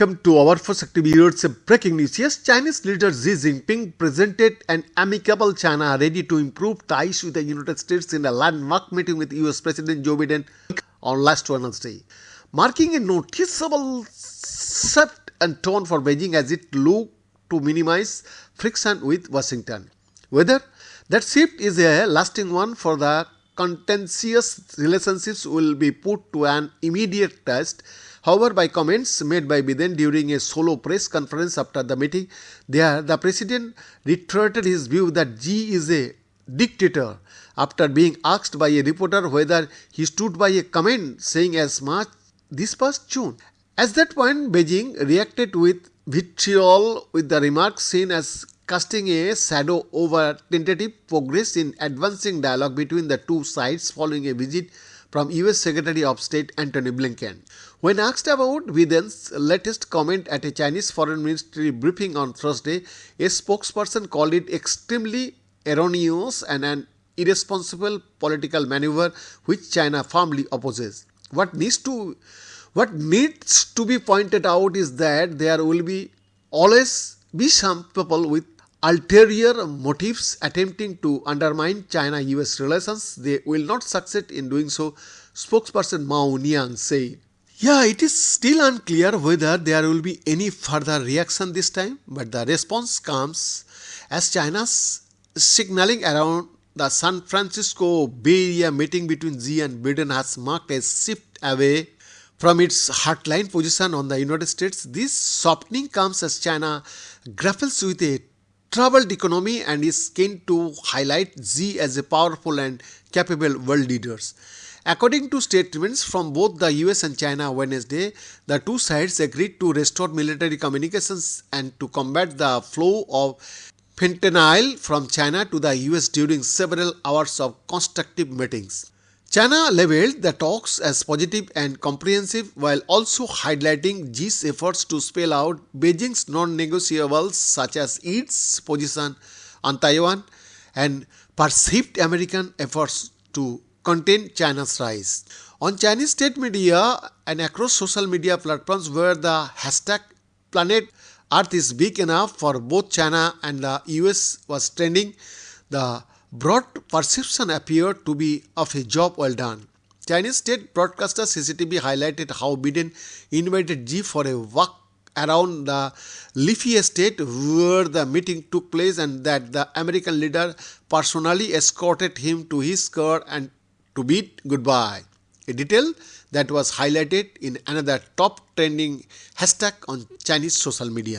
Welcome to our first active years breaking news. Yes, Chinese leader Xi Jinping presented an amicable China ready to improve ties with the United States in a landmark meeting with US President Joe Biden on last Wednesday, marking a noticeable shift and tone for Beijing as it looked to minimize friction with Washington. Whether that shift is a lasting one for the contentious relationships will be put to an immediate test. However, by comments made by Biden during a solo press conference after the meeting, the president reiterated his view that Xi is a dictator after being asked by a reporter whether he stood by a comment saying as much this past June. At that point, Beijing reacted with vitriol, with the remarks seen as casting a shadow over tentative progress in advancing dialogue between the two sides following a visit from US Secretary of State Antony Blinken. When asked about Biden's latest comment at a Chinese foreign ministry briefing on Thursday, a spokesperson called it extremely erroneous and an irresponsible political maneuver which China firmly opposes. What needs to be pointed out is that there will always be some people with ulterior motives attempting to undermine China-US relations. They will not succeed in doing so, spokesperson Mao Niang said. Yeah, it is still unclear whether there will be any further reaction this time, but the response comes as China's signaling around the San Francisco Bay Area meeting between Xi and Biden has marked a shift away from its hardline position on the United States. This softening comes as China grapples with a troubled economy and is keen to highlight Xi as a powerful and capable world leader. According to statements from both the US and China Wednesday, the two sides agreed to restore military communications and to combat the flow of fentanyl from China to the US during several hours of constructive meetings. China labeled the talks as positive and comprehensive while also highlighting Xi's efforts to spell out Beijing's non-negotiables such as its position on Taiwan and perceived American efforts to contain China's rise. On Chinese state media and across social media platforms where the hashtag Planet Earth is big enough for both China and the US was trending, the broad perception appeared to be of a job well done. Chinese state broadcaster CCTV highlighted how Biden invited Xi for a walk around the leafy estate where the meeting took place and that the American leader personally escorted him to his car and to bid goodbye. A detail that was highlighted in another top trending hashtag on Chinese social media.